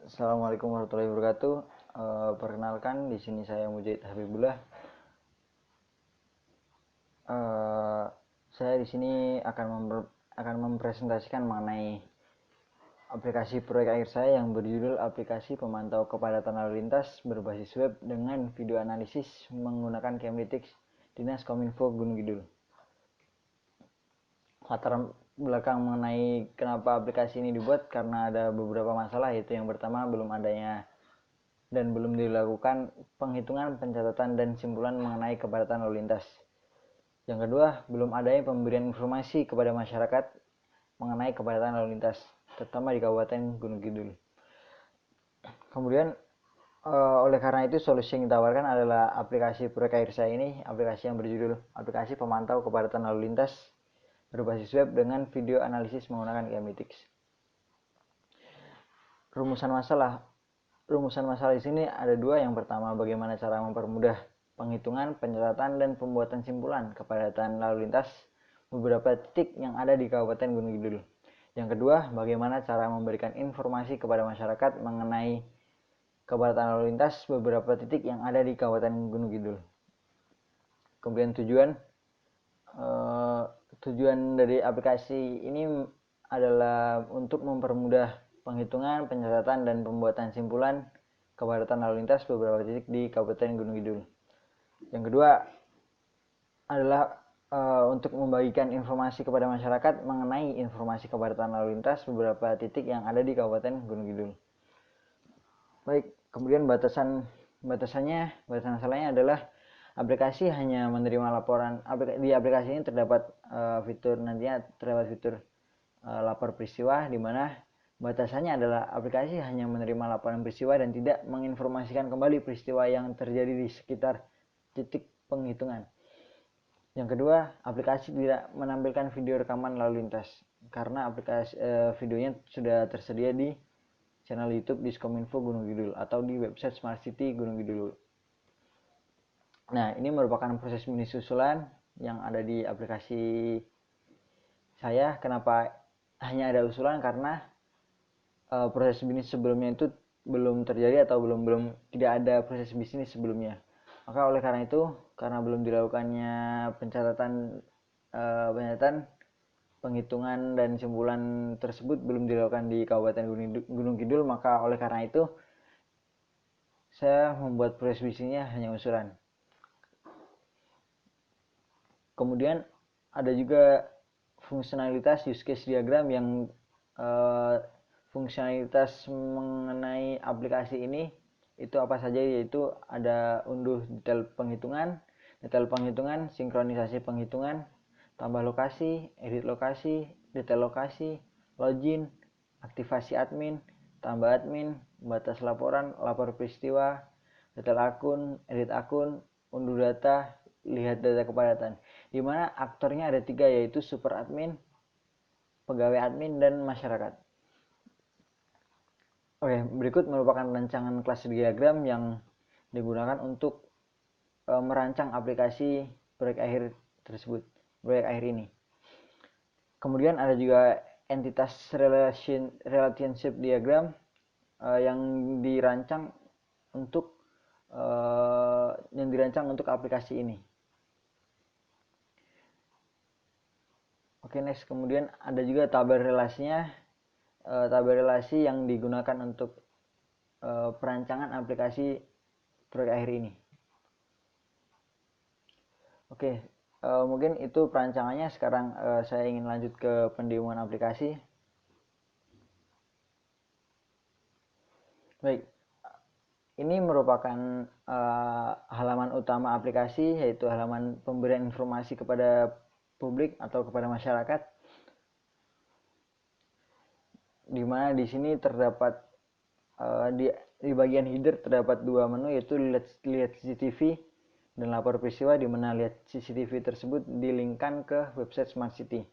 Assalamualaikum warahmatullahi wabarakatuh. Perkenalkan, di sini saya Mujahid Habibullah. Saya di sini akan mempresentasikan mengenai aplikasi proyek akhir saya yang berjudul aplikasi pemantau kepadatan lalu lintas berbasis web dengan video analisis menggunakan Camlytics Dinas Kominfo Gunung Kidul. Latar belakang mengenai kenapa aplikasi ini dibuat karena ada beberapa masalah, yaitu yang pertama belum adanya dan belum dilakukan penghitungan, pencatatan, dan simpulan mengenai kepadatan lalu lintas. Yang kedua, belum adanya pemberian informasi kepada masyarakat mengenai kepadatan lalu lintas, terutama di Kabupaten Gunung Kidul. Kemudian, oleh karena itu, solusi yang ditawarkan adalah aplikasi proyek akhir saya ini, aplikasi yang berjudul aplikasi pemantau kepadatan lalu lintas berbasis web dengan video analisis menggunakan Camlytics. Rumusan masalah di sini ada dua. Yang pertama, bagaimana cara mempermudah penghitungan, pencatatan, dan pembuatan simpulan kepadatan lalu lintas beberapa titik yang ada di Kabupaten Gunung Kidul. Yang kedua, bagaimana cara memberikan informasi kepada masyarakat mengenai kepadatan lalu lintas beberapa titik yang ada di Kabupaten Gunung Kidul. Kemudian tujuan dari aplikasi ini adalah untuk mempermudah penghitungan, pencatatan, dan pembuatan simpulan kepadatan lalu lintas beberapa titik di Kabupaten Gunung Kidul. Yang kedua adalah untuk membagikan informasi kepada masyarakat mengenai informasi kepadatan lalu lintas beberapa titik yang ada di Kabupaten Gunung Kidul. Baik, kemudian batasan masalahnya adalah aplikasi hanya menerima laporan. Di aplikasi ini terdapat fitur lapor peristiwa, di mana batasannya adalah aplikasi hanya menerima laporan peristiwa dan tidak menginformasikan kembali peristiwa yang terjadi di sekitar titik penghitungan. Yang kedua, aplikasi tidak menampilkan video rekaman lalu lintas karena videonya sudah tersedia di channel YouTube Diskominfo Gunung Kidul atau di website Smart City Gunung Kidul. Nah, ini merupakan proses mini susulan yang ada di aplikasi saya. Kenapa hanya ada usulan? Karena proses bisnis sebelumnya itu belum terjadi atau tidak ada proses bisnis sebelumnya. Maka oleh karena itu, karena belum dilakukannya pencatatan, penghitungan dan simpulan tersebut belum dilakukan di Kabupaten Gunung Kidul, maka oleh karena itu saya membuat proses bisnisnya hanya usulan. Kemudian ada juga fungsionalitas use case diagram yang fungsionalitas mengenai aplikasi ini itu apa saja, yaitu ada unduh detail penghitungan, sinkronisasi penghitungan, tambah lokasi, edit lokasi, detail lokasi, login, aktivasi admin, tambah admin, batas laporan, lapor peristiwa, detail akun, edit akun, unduh data, lihat data kepadatan, di mana aktornya ada 3, yaitu super admin, pegawai admin, dan masyarakat. Oke, berikut merupakan rancangan kelas diagram yang digunakan untuk merancang aplikasi proyek akhir ini. Kemudian ada juga entitas relationship diagram yang dirancang untuk aplikasi ini. Oke, next. Kemudian ada juga tabel relasinya, tabel relasi yang digunakan untuk perancangan aplikasi proyek akhir ini. Oke, mungkin itu perancangannya. Sekarang saya ingin lanjut ke pendemoan aplikasi. Baik, ini merupakan halaman utama aplikasi, yaitu halaman pemberian informasi kepada publik atau kepada masyarakat, di mana di sini terdapat di bagian header terdapat 2 menu, yaitu lihat CCTV dan lapor peristiwa, di mana lihat CCTV tersebut dilinkkan ke website Smart City.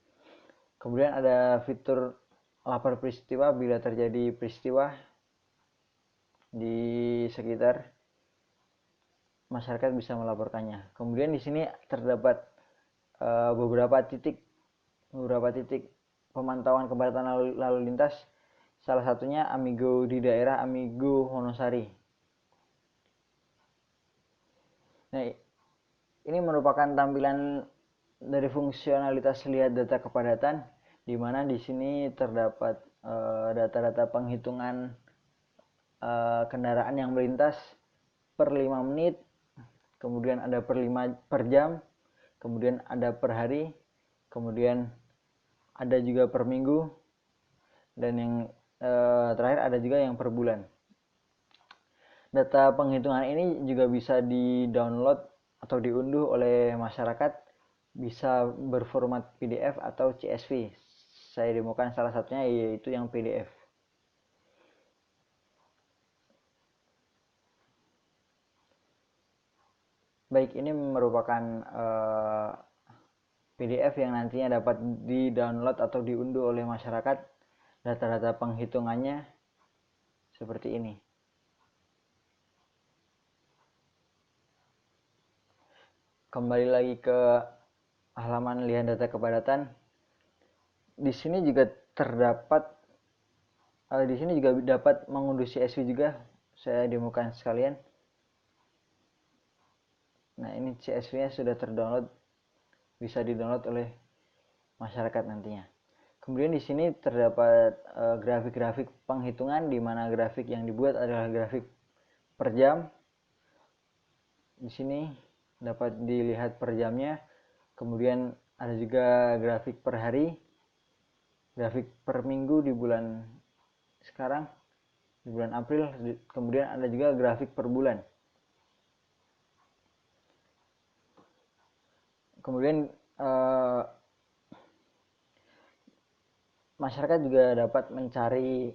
Kemudian ada fitur lapor peristiwa bila terjadi peristiwa di sekitar, masyarakat bisa melaporkannya. Kemudian di sini terdapat beberapa titik pemantauan kepadatan lalu lintas Salah satunya Amigo di daerah Amigo Wonosari. Nah, ini merupakan tampilan dari fungsionalitas lihat data kepadatan, di mana di sini terdapat data-data penghitungan kendaraan yang melintas per 5 menit, kemudian ada per jam, kemudian ada per hari, kemudian ada juga per minggu, dan yang terakhir ada juga yang per bulan. Data penghitungan ini juga bisa di-download atau diunduh oleh masyarakat, bisa berformat PDF atau CSV. Saya demokan salah satunya yaitu yang PDF. Baik, ini merupakan PDF yang nantinya dapat di-download atau diunduh oleh masyarakat. Data-data penghitungannya seperti ini. Kembali lagi ke halaman lihat data kepadatan. Di sini juga terdapat di sini juga dapat mengunduh CSV juga. Saya demokan sekalian. Nah, ini CSV-nya sudah terdownload, bisa di-download oleh masyarakat nantinya. Kemudian di sini terdapat grafik-grafik penghitungan, di mana grafik yang dibuat adalah grafik per jam. Di sini dapat dilihat per jamnya. Kemudian ada juga grafik per hari, grafik per minggu di bulan sekarang, di bulan April. Kemudian ada juga grafik per bulan. Kemudian masyarakat juga dapat mencari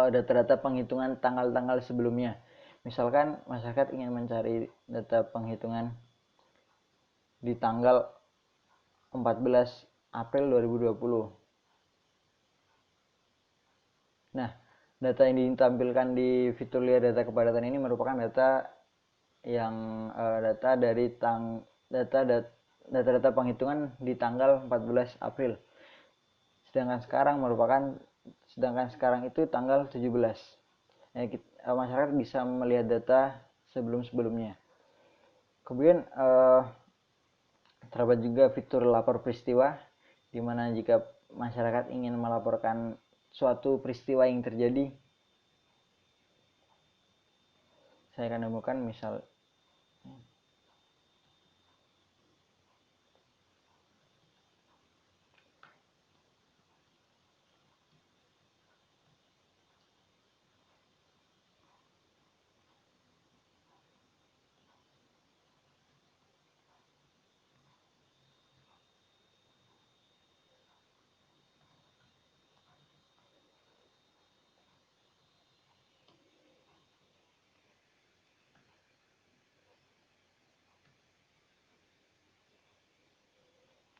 data-data penghitungan tanggal-tanggal sebelumnya. Misalkan masyarakat ingin mencari data penghitungan di tanggal 14 April 2020. Nah, data yang ditampilkan di fitur lihat data kepadatan ini merupakan data yang data-data penghitungan di tanggal 14 April. Sedangkan sekarang itu tanggal 17. Masyarakat bisa melihat data sebelum-sebelumnya. Kemudian terdapat juga fitur lapor peristiwa, di mana jika masyarakat ingin melaporkan suatu peristiwa yang terjadi, saya akan temukan misal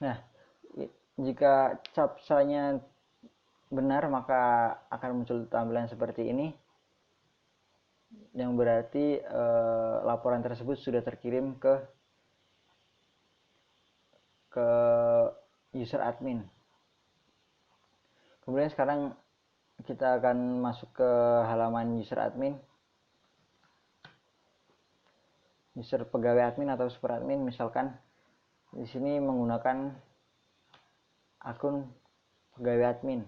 nah, jika captchanya benar, maka akan muncul tampilan seperti ini, yang berarti laporan tersebut sudah terkirim ke user admin. Kemudian sekarang kita akan masuk ke halaman user admin, user pegawai admin atau super admin. Misalkan di sini menggunakan akun pegawai admin.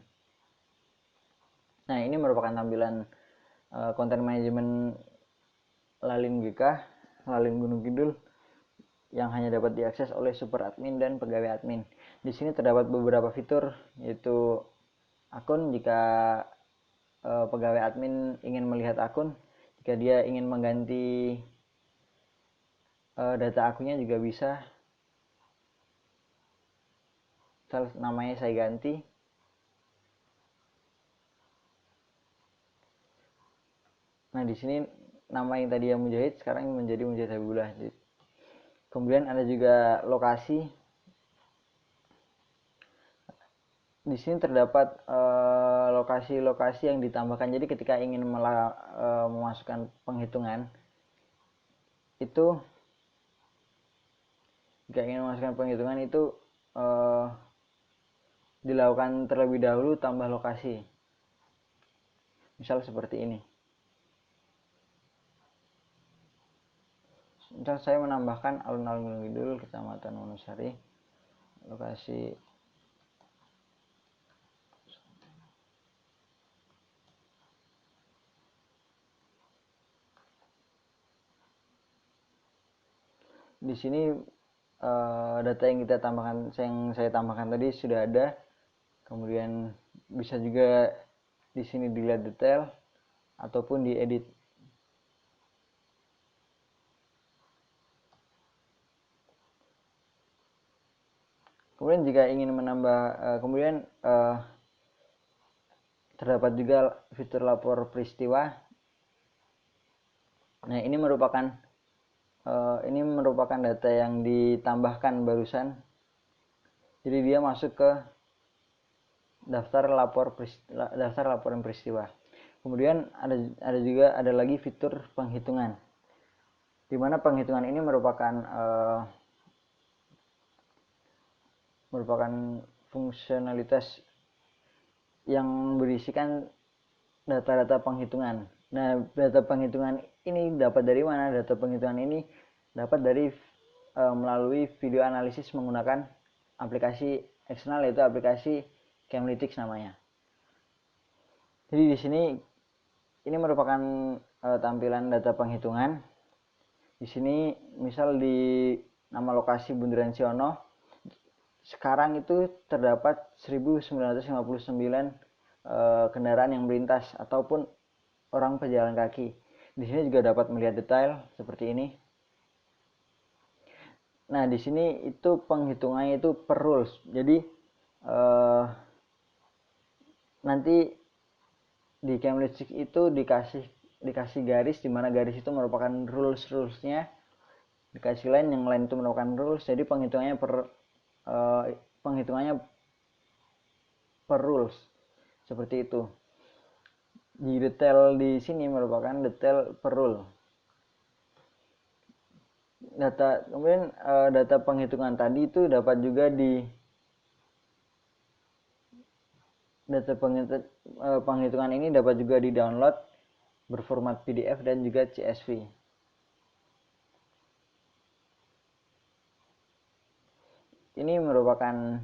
Nah, ini merupakan tampilan konten manajemen Lalin GK, Lalin Gunung Kidul, yang hanya dapat diakses oleh super admin dan pegawai admin. Di sini terdapat beberapa fitur, yaitu akun jika pegawai admin ingin melihat akun, jika dia ingin mengganti data akunnya juga bisa. Namanya saya ganti. Nah, di sini nama yang tadi yang Mujahid sekarang menjadi Mujahid Habibullah. Kemudian ada juga lokasi. Di sini terdapat lokasi-lokasi yang ditambahkan. Jadi ketika ingin memasukkan penghitungan itu, dilakukan terlebih dahulu tambah lokasi. Misal seperti ini. Misal saya menambahkan alun-alun Gunung Kidul, Kecamatan Wonosari, lokasi di sini. Data yang kita tambahkan, yang saya tambahkan tadi sudah ada. Kemudian bisa juga di sini dilihat detail ataupun diedit. Kemudian jika ingin menambah, terdapat juga fitur lapor peristiwa. Nah, ini merupakan data yang ditambahkan barusan. Jadi dia masuk ke daftar laporan peristiwa. Kemudian ada lagi fitur penghitungan, di mana penghitungan ini merupakan fungsionalitas yang berisikan data-data penghitungan. Nah, data penghitungan ini dapat dari mana? Data penghitungan ini dapat dari melalui video analisis menggunakan aplikasi eksternal, yaitu aplikasi Camlytics namanya. Jadi di sini ini merupakan tampilan data penghitungan. Di sini misal di nama lokasi Bundaran Siono, sekarang itu terdapat 1959 kendaraan yang melintas ataupun orang pejalan kaki. Di sini juga dapat melihat detail seperti ini. Nah, di sini itu penghitungannya itu per rules. Jadi nanti di Camlytics itu dikasih garis, di mana garis itu merupakan rulesnya, dikasih line, yang lain itu merupakan rules. Jadi penghitungannya per rules seperti itu. Di detail di sini merupakan detail per rule. Kemudian data penghitungan tadi itu dapat juga penghitungan ini dapat juga di-download berformat PDF dan juga CSV. Ini merupakan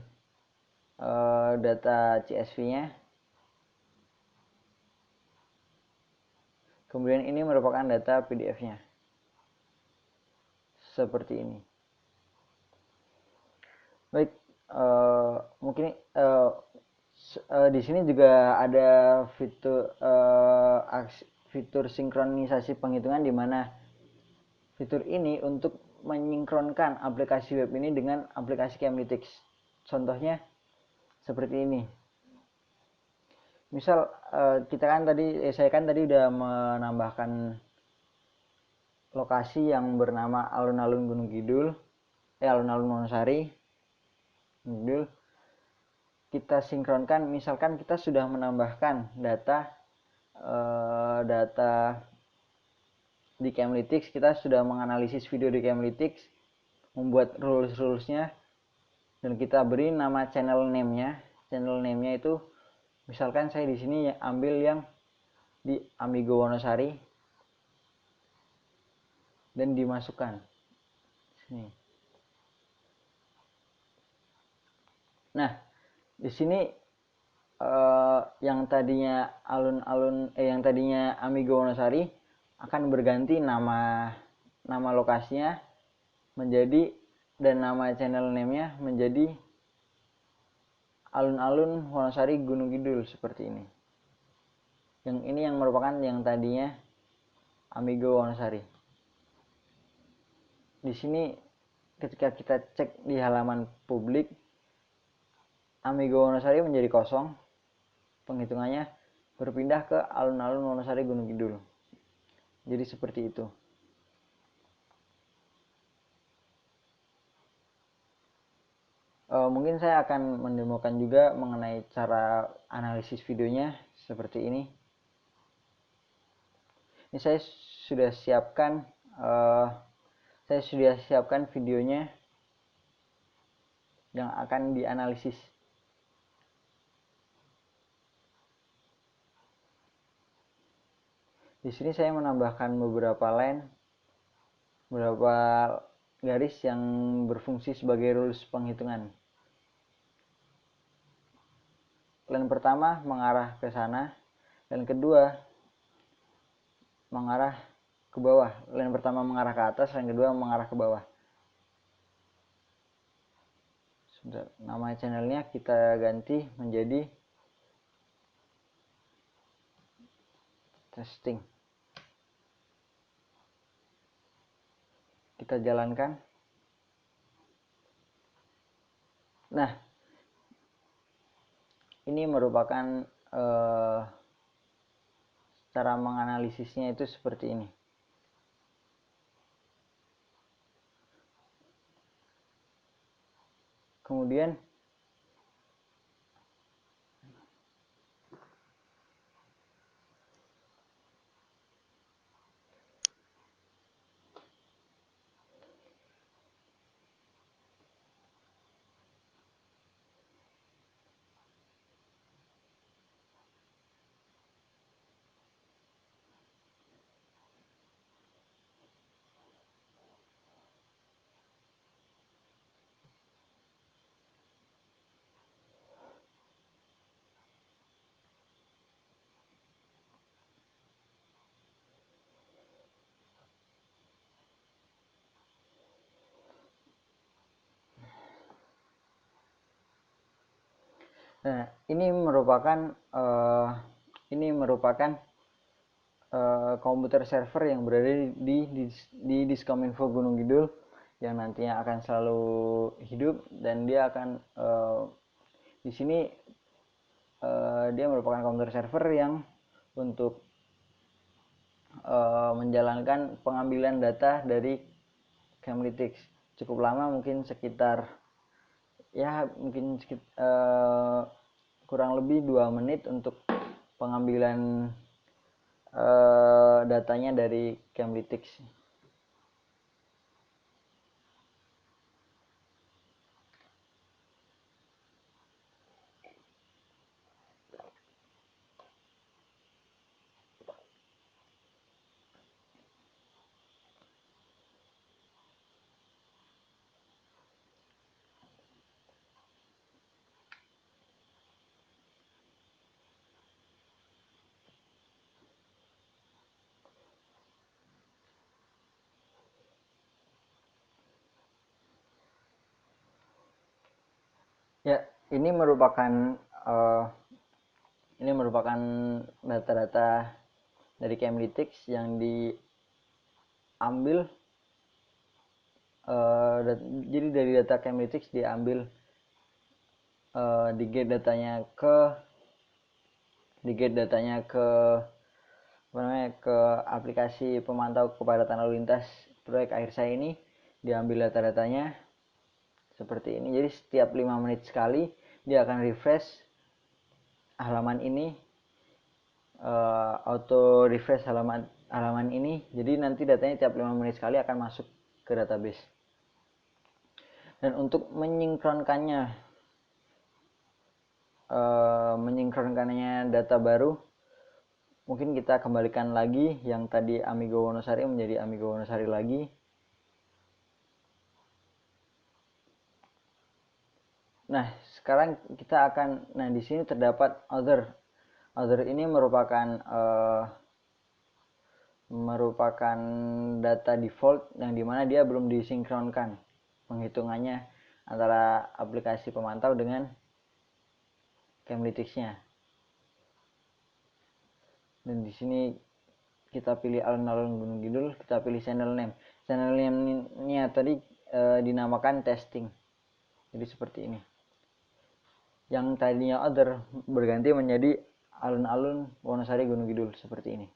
data CSV-nya. Kemudian ini merupakan data PDF-nya. Seperti ini. Baik, mungkin di sini juga ada fitur sinkronisasi penghitungan, di mana fitur ini untuk menyinkronkan aplikasi web ini dengan aplikasi Camlytics. Contohnya seperti ini. Misal saya kan tadi udah menambahkan lokasi yang bernama alun-alun Gunung Kidul, alun-alun Wonosari. Kidul. Kita sinkronkan, misalkan kita sudah menambahkan data di Camlytics, kita sudah menganalisis video di Camlytics, membuat rulesnya, dan kita beri nama channel name-nya. Channel name-nya itu misalkan saya di sini ambil yang di Amigo Wonosari dan dimasukkan sini. Nah, di sini yang tadinya yang tadinya Amigo Wonosari akan berganti nama lokasinya menjadi, dan nama channel name-nya menjadi alun-alun Wonosari Gunung Kidul, seperti ini. Yang ini yang merupakan yang tadinya Amigo Wonosari. Di sini ketika kita cek di halaman publik, Amigo Wonosari menjadi kosong, penghitungannya berpindah ke alun-alun Wonosari Gunung Kidul. Jadi seperti itu. Mungkin saya akan mendemokan juga mengenai cara analisis videonya seperti ini. Ini saya sudah siapkan videonya yang akan dianalisis. Di sini saya menambahkan beberapa garis yang berfungsi sebagai rules penghitungan. Line pertama mengarah ke sana, line kedua mengarah ke bawah. Line pertama mengarah ke atas, line kedua mengarah ke bawah. Sebentar, nama channelnya kita ganti menjadi testing. Kita jalankan. Nah, ini merupakan cara menganalisisnya itu seperti ini. Kemudian nah, ini merupakan komputer server yang berada di Diskominfo Gunung Kidul yang nantinya akan selalu hidup, dan dia akan di sini dia merupakan komputer server yang untuk menjalankan pengambilan data dari Chemlytics. Cukup lama, mungkin sekitar kurang lebih 2 menit untuk pengambilan datanya dari Chemlytics. Ya, ini merupakan data-data dari Chemlytics yang diambil. Jadi dari data Chemlytics diambil, digate datanya ke aplikasi pemantau kepadatan lalu lintas proyek akhir saya ini. Diambil data-datanya seperti ini. Jadi setiap 5 menit sekali dia akan refresh halaman ini, auto refresh halaman ini. Jadi nanti datanya tiap 5 menit sekali akan masuk ke database. Dan untuk menyinkronkannya data baru, mungkin kita kembalikan lagi yang tadi Amigo Wonosari menjadi Amigo Wonosari lagi. Nah, sekarang kita akan, di sini terdapat other. Other ini merupakan data default yang dimana dia belum disinkronkan penghitungannya antara aplikasi pemantau dengan Chemlytics-nya. Dan di sini kita pilih alun-alun Gunung Kidul, kita pilih channel name. Channel name-nya tadi dinamakan testing. Jadi seperti ini. Yang tadinya other berganti menjadi alun-alun Wonosari Gunung Kidul seperti ini.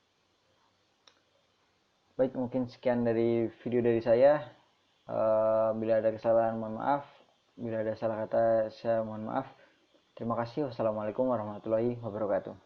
Baik, mungkin sekian dari video dari saya. Bila ada kesalahan mohon maaf, bila ada salah kata saya mohon maaf. Terima kasih. Wassalamualaikum warahmatullahi wabarakatuh.